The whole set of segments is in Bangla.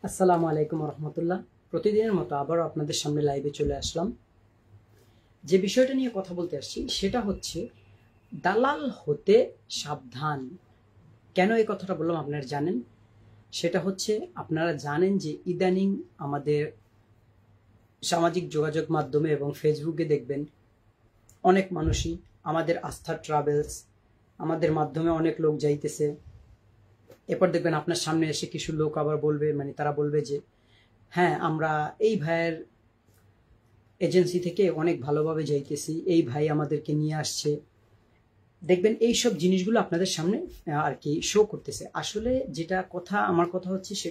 আসসালামু আলাইকুম রহমতুল্লাহ। প্রতিদিনের মতো আবারও আপনাদের সামনে লাইভে চলে আসলাম। যে বিষয়টা নিয়ে কথা বলতে আসছি সেটা হচ্ছে দালাল হতে সাবধান। কেন এই কথাটা বললাম আপনারা জানেন? সেটা হচ্ছে আপনারা জানেন যে ইদানিং আমাদের সামাজিক যোগাযোগ মাধ্যমে এবং ফেসবুকে দেখবেন অনেক মানুষই আমাদের আস্থা ট্রাভেলস আমাদের মাধ্যমে অনেক লোক যাইতেছে। এরপর দেখবেন আপনার সামনে এসে কিছু লোক আবার বলবে, তারা বলবে যে হ্যাঁ, আমরা এই ভাইয়ের এজেন্সি থেকে অনেক ভালোভাবে যাইতেছি, এই ভাই আমাদেরকে নিয়ে আসছে। দেখবেন এই সব জিনিসগুলো আপনাদের সামনে আর কি শো করতেছে। আসলে যেটা কথা, আমার কথা হচ্ছে সে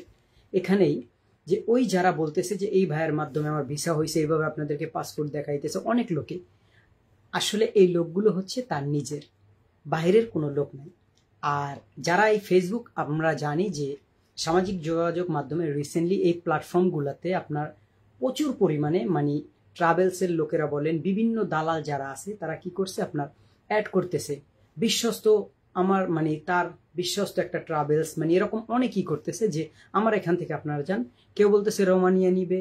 এখানেই যে ওই যারা বলতেছে যে এই ভাইয়ের মাধ্যমে আমার ভিসা হয়েছে, এইভাবে আপনাদেরকে পাসপোর্ট দেখাইতেছে অনেক লোকে, আসলে এই লোকগুলো হচ্ছে তার নিজের, বাইরের কোনো লোক নাই। আর যারা এই ফেসবুক, আমরা জানি যে সামাজিক যোগাযোগ মাধ্যমে রিসেন্টলি এই প্ল্যাটফর্মগুলোতে আপনার প্রচুর পরিমাণে ট্রাভেলসের লোকেরা বলেন, বিভিন্ন দালাল যারা আছে তারা কি করছে, আপনার অ্যাড করতেছে বিশ্বস্ত, আমার তার বিশ্বস্ত একটা ট্রাভেলস, এরকম অনেকেই করতেছে যে আমার এখান থেকে আপনারা যান। কেউ বলতেছে রোমানিয়া নিবে,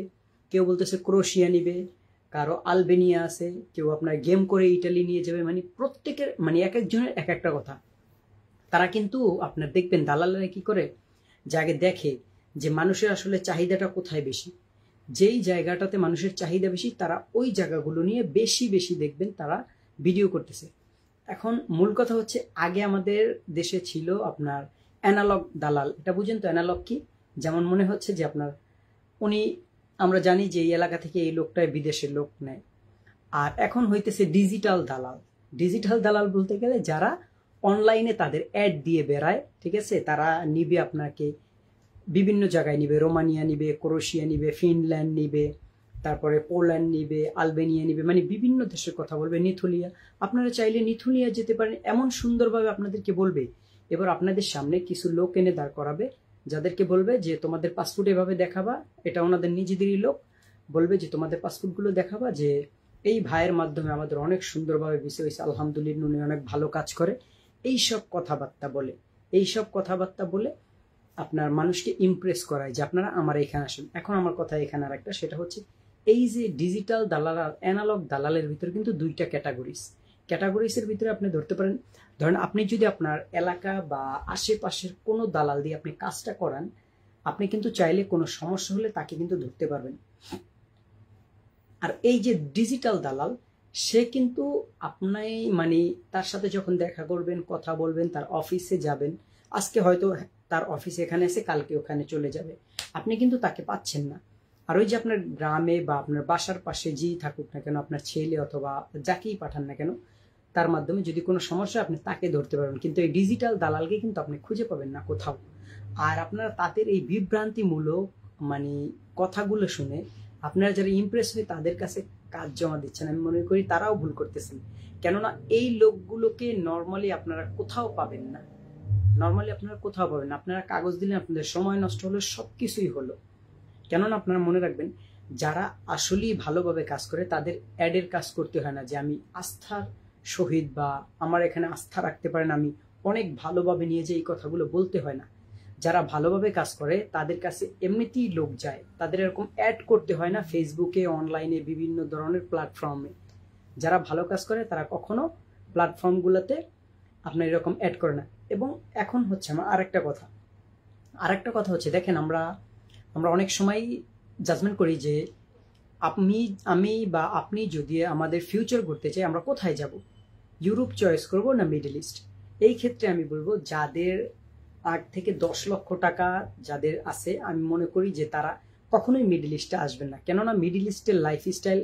কেউ বলতেছে ক্রোয়েশিয়া নিবে, কারো আলবেনিয়া আছে, কেউ আপনার গেম করে ইটালি নিয়ে যাবে। প্রত্যেকের এক একজনের এক একটা কথা। তারা কিন্তু আপনার দেখবেন দালালেরা কি করে, যে আগে দেখে যে মানুষের আসলে চাহিদাটা কোথায় বেশি, যেই জায়গাটাতে মানুষের চাহিদা বেশি তারা ওই জায়গাগুলো নিয়ে বেশি বেশি দেখবেন তারা ভিডিও করতেছে। এখন মূল কথা হচ্ছে, আগে আমাদের দেশে ছিল আপনার অ্যানালগ দালাল। এটা বুঝেন তো অ্যানালগ কি? যেমন মনে হচ্ছে যে আপনার উনি, আমরা জানি যে এই এলাকা থেকে এই লোকটাই বিদেশের লোক নেয়। আর এখন হইতেছে ডিজিটাল দালাল। ডিজিটাল দালাল বলতে গেলে যারা অনলাইনে তাদের অ্যাড দিয়ে বেড়ায়, ঠিক আছে, তারা নিবে আপনাকে বিভিন্ন জায়গায় নিবে, রোমানিয়া নিবে, ক্রোয়েশিয়া নিবে, ফিনল্যান্ড নিবে, তারপরে পোল্যান্ড নিবে, আলবেনিয়া নিবে, বিভিন্ন দেশের কথা বলবে, নিথুলিয়া। আপনারা চাইলে নিথুলিয়া যেতে পারেন, এমন সুন্দরভাবে আপনাদেরকে বলবে। এবার আপনাদের সামনে কিছু লোক এনে দাঁড় করাবে, যাদেরকে বলবে যে তোমাদের পাসপোর্ট এভাবে দেখাবা, এটা ওনাদের নিজেদেরই লোক, বলবে যে তোমাদের পাসপোর্টগুলো দেখাবা, যে এই ভাইয়ের মাধ্যমে আমাদের অনেক সুন্দরভাবে ভিসা হয়েছে, আলহামদুলিল্লাহ, উনি অনেক ভালো কাজ করে। এইসব কথাবার্তা বলে আপনার মানুষকে ইমপ্রেস করায় যে আপনারা আমার এখানে আসুন। এখন আমার কথা এখানে আর একটা, সেটা হচ্ছে এই যে ডিজিটাল দালাল আর অ্যানালগ দালালের ভিতরে কিন্তু দুইটা ক্যাটাগরিজের ভিতরে আপনি ধরতে পারেন। ধরেন আপনি যদি আপনার এলাকা বা আশেপাশের কোনো দালাল দিয়ে আপনি কাজটা করান, আপনি কিন্তু চাইলে কোনো সমস্যা হলে তাকে কিন্তু ধরতে পারবেন। আর এই যে ডিজিটাল দালাল, সে কিন্তু আপনি তার সাথে যখন দেখা করবেন, কথা বলবেন, তার অফিসে যাবেন, আজকে হয়তো তার অফিস এখানে এসে কালকে ওখানে চলে যাবে, আপনি কিন্তু তাকে পাচ্ছেন না। আর ওই যে আপনার গ্রামে বা আপনার বাসার পাশে যেই থাকুক না কেন, আপনার ছেলে অথবা যাকেই পাঠান না কেন, তার মাধ্যমে যদি কোনো সমস্যা, আপনি তাকে ধরতে পারবেন, কিন্তু এই ডিজিটাল দালালকে কিন্তু আপনি খুঁজে পাবেন না কোথাও। আর আপনারা তাদের এই বিভ্রান্তিমূলক কথাগুলো শুনে আপনারা যারা ইমপ্রেস হয়ে তাদের কাছে কাজ জমা দিচ্ছেন, আমি মনে করি তারাও ভুল করতেছেন। কেননা এই লোকগুলোকে নর্মালি আপনারা কোথাও পাবেন না। আপনারা কাগজ দিলেন, আপনাদের সময় নষ্ট হলো, সবকিছুই হলো। কেননা আপনারা মনে রাখবেন, যারা আসলেই ভালোভাবে কাজ করে তাদের অ্যাডের কাজ করতে হয় না যে আমি আস্থার সহিত বা আমার এখানে আস্থা রাখতে পারেন, আমি অনেক ভালোভাবে নিয়ে যে এই কথাগুলো বলতে হয় না। যারা ভালোভাবে কাজ করে তাদের কাছে এমনিতেই লোক যায়, তাদের এরকম অ্যাড করতে হয় না ফেসবুকে, অনলাইনে, বিভিন্ন ধরনের প্ল্যাটফর্মে। যারা ভালো কাজ করে তারা কখনো প্ল্যাটফর্মগুলোতে আপনার এরকম অ্যাড করে না। এবং এখন হচ্ছে আমার আরেকটা কথা হচ্ছে, দেখেন আমরা অনেক সময় জাজমেন্ট করি যে আমি বা আপনি যদি আমাদের ফিউচার করতে চাই, আমরা কোথায় যাব, ইউরোপ চয়েস করব না মিডল ইস্ট? এই ক্ষেত্রে আমি বলবো, যাদের 8 থেকে 10 লক্ষ টাকা যাদের আছে, আমি মনে করি যে তারা কখনোই মিডল ইস্টে আসবেন না। কেননা মিডল ইস্টের লাইফস্টাইল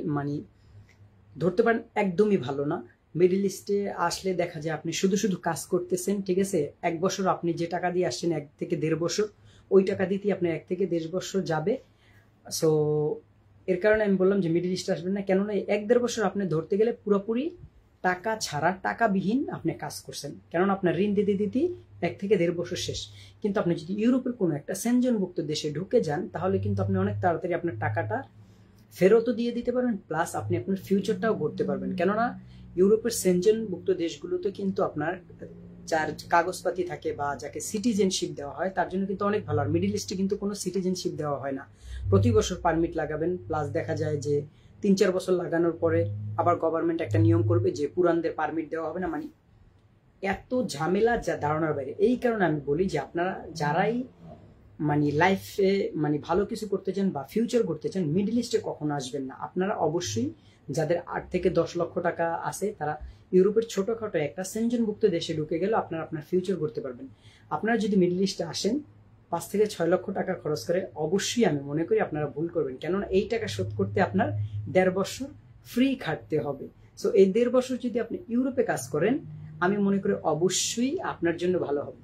ধরতে পারেন একদমই ভালো না। মিডল ইস্টে আসলে দেখা যায় আপনি শুধু শুধু কাজ করতেছেন, ঠিক আছে, 1 বছর আপনি যে টাকা দিয়ে আসছেন 1 থেকে 1.5 বছর, ওই টাকা দিতেই আপনি 1 থেকে 1.5 বছর যাবে। সো এর কারণে আমি বললাম যে মিডল ইস্টে আসবেন না। কেননা 1-1.5 বছর আপনি ধরতে গেলে পুরোপুরি টাকা ছাড়া, টাকাবিহীন আপনি কাজ করছেন, কেননা আপনার ঋণ দিতে দিতে 1 থেকে 1.5 বছর শেষ। কিন্তু আপনি যদি ইউরোপের কোনো একটা সেনজনভুক্ত দেশে ঢুকে যান, তাহলে কিন্তু আপনি অনেক তাড়াতাড়ি আপনার টাকাটা ফেরতও দিয়ে দিতে পারবেন, প্লাস আপনি আপনার ফিউচারটাও গড়তে পারবেন। কেননা ইউরোপের সেনজনভুক্ত দেশগুলোতে কিন্তু আপনার যার কাগজপাতি থাকে বা যাকে সিটিজেনশিপ দেওয়া হয় তার জন্য কিন্তু অনেক ভালো। আর মিডল ইস্টে কিন্তু কোনো সিটিজেনশিপ দেওয়া হয় না, প্রতি বছর পারমিট লাগাবেন, প্লাস দেখা যায় যে 3-4 বছর লাগানোর পরে আবার গভর্নমেন্ট একটা নিয়ম করবে যে পুরানদের পারমিট দেওয়া হবে না। মানে এত ঝামেলা যা ধারণার বাইরে। এই কারণে আমি বলি যে আপনারা যারাই মানে লাইফে মানে ভালো কিছু করতে চান বা ফিউচার করতে চান, মিডল ইস্টে কখনো আসবেন না। আপনারা অবশ্যই যাদের 8 থেকে 10 লক্ষ টাকা আছে তারা ইউরোপের ছোটখাটো একটা সেনজেনভুক্ত দেশে ঢুকে গেলে আপনারা আপনার ফিউচার করতে পারবেন। আপনারা যদি মিডল ইস্টে আসেন 5 থেকে 6 লক্ষ টাকা খরচ করে, অবশ্যই আমি মনে করি আপনারা ভুল করবেন, কেননা এই টাকা শোধ করতে আপনার 1.5 বছর ফ্রি খাটতে হবে। সো এই 1.5 বছর যদি আপনি ইউরোপে কাজ করেন, আমি মনে করি অবশ্যই আপনার জন্য ভালো হবে।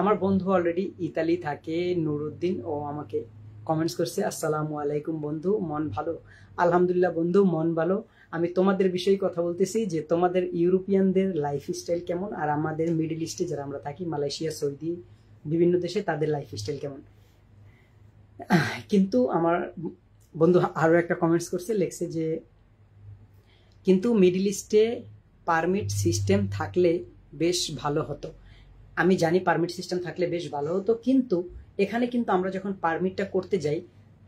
আমার বন্ধু অলরেডি ইতালি থাকে, নুরুদ্দিন, ও আমাকে কমেন্টস করছে, আসসালামু আলাইকুম বন্ধু, মন ভালো? আলহামদুলিল্লাহ বন্ধু, মন ভালো। আমি তোমাদের বিষয়ে কথা বলতেছি যে তোমাদের ইউরোপিয়ানদের লাইফস্টাইল কেমন, আর আমাদের মিডল ইস্টে যারা আমরা থাকি, মালয়েশিয়া, সৌদি, বিভিন্ন দেশে, তাদের লাইফস্টাইল কেমন। কিন্তু আমার বন্ধু আরো একটা কমেন্টস করছে, লেখছে যে কিন্তু মিডল ইস্টে পারমিট সিস্টেম থাকলে বেশ ভালো হতো। আমি জানি পারমিট সিস্টেম থাকলে বেশ ভালো হতো, কিন্তু এখানে কিন্তু আমরা যখন পারমিটটা করতে যাই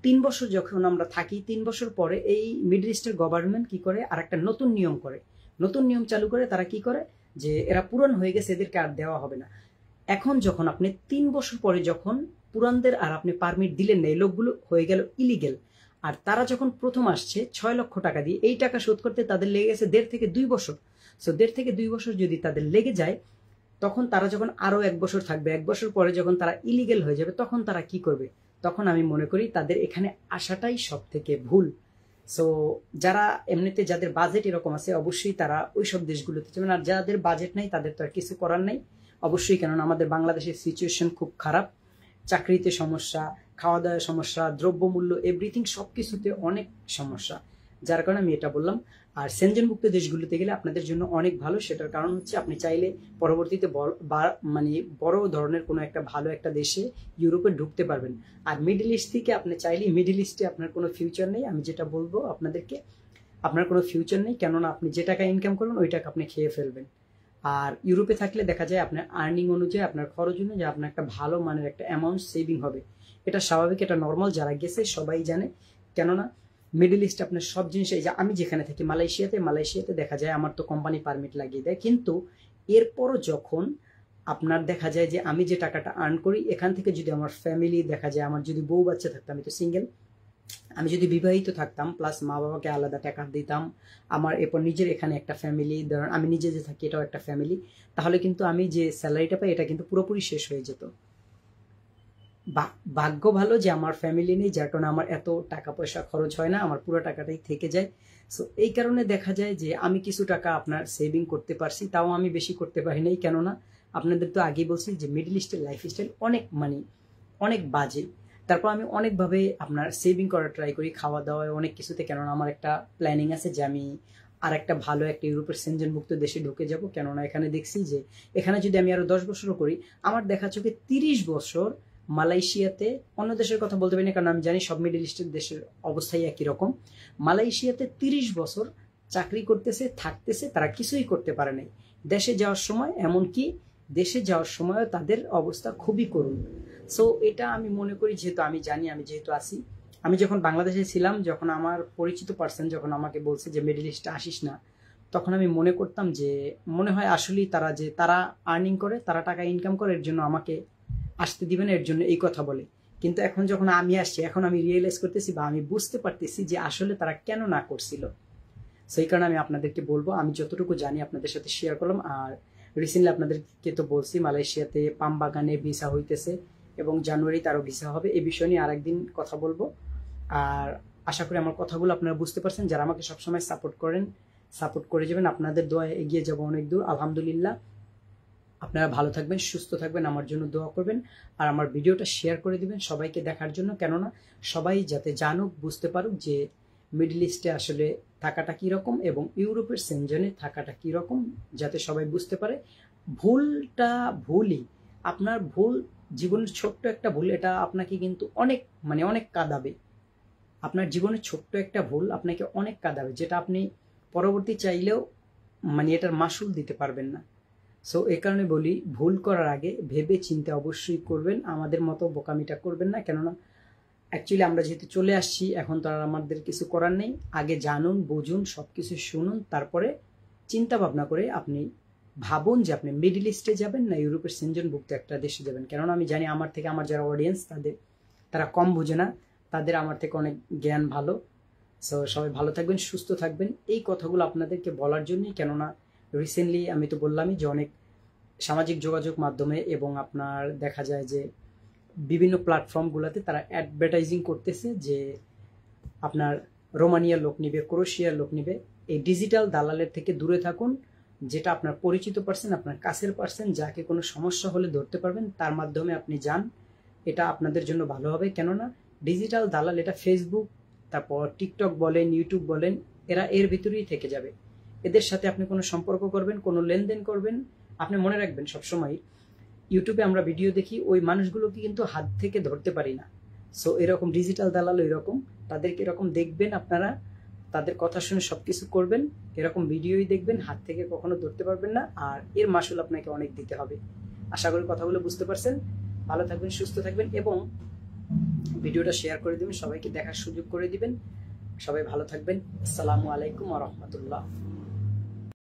3 বছর যখন আমরা থাকি, 3 বছর পরে এই মিডল ইস্টের গভর্নমেন্ট কি করে, আর একটা নতুন নিয়ম করে, নতুন নিয়ম চালু করে। তারা কি করে যে এরা পুরান হয়ে গেছে, এদেরকে আর দেওয়া হবে না। এখন যখন আপনি 3 বছর পরে যখন পুরানদের আর আপনি পারমিট দিলেন না, এই লোকগুলো হয়ে গেল ইলিগেল। আর তারা যখন প্রথম আসছে 6 লক্ষ টাকা দিয়ে, এই টাকা শোধ করতে তাদের লেগে গেছে 1.5 থেকে 2 বছর। সো 1.5 থেকে 2 বছর যদি তাদের লেগে যায়, তখন তারা যখন আরো 1 বছর থাকবে, 1 বছর পরে যখন তারা ইলিগেল হয়ে যাবে, তখন তারা কি করবে? তখন আমি মনে করি তাদের এখানে আসাটাই সব থেকে ভুল। সো যারা এমনিতে যাদের বাজেট এরকম আছে, অবশ্যই তারা ওই সব দেশগুলোতে যাবেন। আর যাদের বাজেট নাই তাদের তো আর কিছু করার নাই, অবশ্যই, কেননা আমাদের বাংলাদেশের সিচুয়েশন খুব খারাপ, চাকরিতে সমস্যা, খাওয়া দাওয়ার সমস্যা, দ্রব্যমূল্য, এভরিথিং সবকিছুতে অনেক সমস্যা, যার কারণে আমি এটা বললাম। আর সেনজেনভুক্ত দেশগুলোতে গেলে আপনাদের জন্য অনেক ভালো। সেটার কারণ হচ্ছে আপনি চাইলে পরবর্তীতে মানে বড় ধরনের কোনো একটা ভালো একটা দেশে ইউরোপে ঢুকতে পারবেন। আর মিডল ইস্ট থেকে আপনি চাইলে, মিডল ইস্টে আপনার কোনো ফিউচার নেই, আমি যেটা বলবো আপনাদেরকে, আপনার কোনো ফিউচার নেই, কেননা আপনি যে টাকা ইনকাম করবেন ওই টাকা আপনি খেয়ে ফেলবেন। আর ইউরোপে থাকলে দেখা যায় আপনার আর্নিং অনুযায়ী, আপনার খরচ অনুযায়ী আপনার একটা ভালো মানের একটা অ্যামাউন্ট সেভিং হবে। এটা স্বাভাবিক, এটা নর্মাল, যারা গেছে সবাই জানে। কেননা মিডল ইস্টে আপনার সব জিনিস, এই যে আমি যেখানে থাকি মালয়েশিয়াতে দেখা যায় আমার তো কোম্পানি পারমিট লাগিয়ে দেয়, কিন্তু এরপরও যখন আপনার দেখা যায় যে আমি যে টাকাটা আর্ন করি এখান থেকে যদি আমার ফ্যামিলি, দেখা যায় আমার যদি বউ বাচ্চা থাকতো, আমি তো সিঙ্গেল, আমি যদি বিবাহিত থাকতাম, প্লাস মা বাবাকে আলাদা টাকা দিতাম, আমার এরপর নিজের এখানে একটা ফ্যামিলি, ধরেন আমি নিজে যে থাকি এটাও একটা ফ্যামিলি, তাহলে কিন্তু আমি যে স্যালারিটা পাই এটা কিন্তু পুরোপুরি শেষ হয়ে যেত। ভাগ্য ভালো যে আমার ফ্যামিলি নেই, যার কারণে আমার এত টাকা পয়সা খরচ হয় না, আমার পুরো টাকাটাই থেকে যায়। সো এই কারণে দেখা যায় যে আমি কিছু টাকা আপনার সেভিং করতে পারছি, তাও আমি বেশি করতে পারি নাই, কেননা আপনাদের তো আগেই বলছি যে মিডল ইস্টের লাইফস্টাইল অনেক মানে অনেক বাজে। তারপর আমি অনেকভাবে আপনার সেভিং করার ট্রাই করি, খাওয়া দাওয়ায় অনেক কিছুতে, কেননা আমার একটা প্ল্যানিং আছে যে আমি আর একটা ভালো একটা ইউরোপের সেনজেনভুক্ত দেশে ঢুকে যাব। কেননা এখানে দেখছি যে এখানে যদি আমি আরো 10 বছরও করি, আমার দেখা চোখে 30 বছর মালয়েশিয়াতে, অন্য দেশের কথা বলতে পারি না কারণ আমি জানি সব মিডল ইস্টের দেশের অবস্থাই একই রকম, মালয়েশিয়াতে 30 বছর চাকরি করতেছে, থাকতেছে, তারা কিছুই করতে পারে নাই। দেশে যাওয়ার সময়, এমনকি দেশে যাওয়ার সময় তাদের অবস্থা খুবই করুণ। সো এটা আমি মনে করি, যেহেতু আমি জানি, আমি যেহেতু আসি, আমি যখন বাংলাদেশে ছিলাম, যখন আমার পরিচিত পার্সন যখন আমাকে বলছে যে মিডল ইস্টে আসিস না, তখন আমি মনে করতাম যে মনে হয় আসলেই তারা, যে তারা আর্নিং করে, তারা টাকা ইনকাম করে, এর জন্য আমাকে আসতে দিবে না, এর জন্য এই কথা বলে। কিন্তু এখন যখন আমি আসছি, এখন আমি রিয়েলাইজ করতেছি বা আমি বুঝতে পারতেছি যে আসলে তারা কেন না করছিল। সেই কারণে আমি আপনাদেরকে বলবো, আমি যতটুকু জানি আপনাদের সাথে শেয়ার করলাম। আর রিসেন্টলি আপনাদেরকে তো বলছি মালয়েশিয়াতে পাম বাগানে ভিসা হইতেছে এবং জানুয়ারিতে আরো ভিসা হবে, এই বিষয় নিয়ে আরেকদিন কথা বলবো। আর আশা করি আমার কথাগুলো আপনারা বুঝতে পারছেন। যারা আমাকে সবসময় সাপোর্ট করেন, সাপোর্ট করে যাবেন, আপনাদের দোয়ায় এগিয়ে যাবো অনেক দূর, আলহামদুলিল্লাহ। আপনারা ভালো থাকবেন, সুস্থ থাকবেন, আমার জন্য দোয়া করবেন, আর আমার ভিডিওটা শেয়ার করে দিবেন সবাইকে দেখার জন্য, কেননা সবাই যাতে জানুক, বুঝতে পারুক যে মিডল ইস্টে আসলে থাকাটা কীরকম এবং ইউরোপের সেনজেনে থাকাটা কীরকম, যাতে সবাই বুঝতে পারে। ভুলটা ভুলই, আপনার ভুল জীবনের ছোট্ট একটা ভুল, এটা আপনাকে কিন্তু অনেক মানে অনেক কাঁদাবে। আপনার জীবনের ছোট্ট একটা ভুল আপনাকে অনেক কাঁদাবে, যেটা আপনি পরবর্তী চাইলেও মানে এটার মাসুল দিতে পারবেন না। সো এই কারণে বলি, ভুল করার আগে ভেবে চিন্তে অবশ্যই করবেন, আমাদের মতো বোকামিটা করবেন না। কেননা অ্যাকচুয়ালি আমরা যেহেতু চলে আসছি, এখন তো আর আমাদের কিছু করার নেই। আগে জানুন, বুঝুন, সব কিছু শুনুন, তারপরে চিন্তা ভাবনা করে আপনি ভাবুন যে আপনি মিডল ইস্টে যাবেন না ইউরোপের সেনজনভুক্ত একটা দেশে যাবেন। কেননা আমি জানি আমার থেকে আমার যারা অডিয়েন্স তারা কম বুঝে না, তাদের আমার থেকে অনেক জ্ঞান ভালো। সো সবাই ভালো থাকবেন, সুস্থ থাকবেন, এই কথাগুলো আপনাদেরকে বলার জন্যই। কেননা রিসেন্টলি আমি তো বললামই যে অনেক সামাজিক যোগাযোগ মাধ্যমে এবং আপনার দেখা যায় যে বিভিন্ন প্ল্যাটফর্মগুলোতে তারা অ্যাডভার্টাইজিং করতেছে যে আপনার রোমানিয়ার লোক নিবে, ক্রোয়েশিয়ার লোক নিবে। এই ডিজিটাল দালালের থেকে দূরে থাকুন। যেটা আপনার পরিচিত পার্সন, আপনার কাছের পার্সন, যাকে কোনো সমস্যা হলে ধরতে পারবেন, তার মাধ্যমে আপনি যান, এটা আপনাদের জন্য ভালো হবে। কেননা ডিজিটাল দালাল এটা ফেসবুক, তারপর টিকটক বলেন, ইউটিউব বলেন, এরা এর ভিতরেই থেকে যাবে। এদের সাথে আপনি কোনো সম্পর্ক করবেন, কোনো লেনদেন করবেন, আপনি মনে রাখবেন সবসময় ইউটিউবে আমরা ভিডিও দেখি, ওই মানুষগুলোকে কিন্তু হাত থেকে ধরতে পারি না। সো এরকম ডিজিটাল দালাল এরকম, তাদেরকে এরকম দেখবেন আপনারা, তাদের কথা শুনে সবকিছু করবেন, এরকম ভিডিওই দেখবেন, হাত থেকে কখনো ধরতে পারবেন না, আর এর মাসুল আপনাকে অনেক দিতে হবে। আশা করি কথাগুলো বুঝতে পারছেন। ভালো থাকবেন, সুস্থ থাকবেন এবং ভিডিওটা শেয়ার করে দিবেন, সবাইকে দেখার সুযোগ করে দিবেন। সবাই ভালো থাকবেন। আসসালামু আলাইকুম ওয়া রাহমাতুল্লাহ।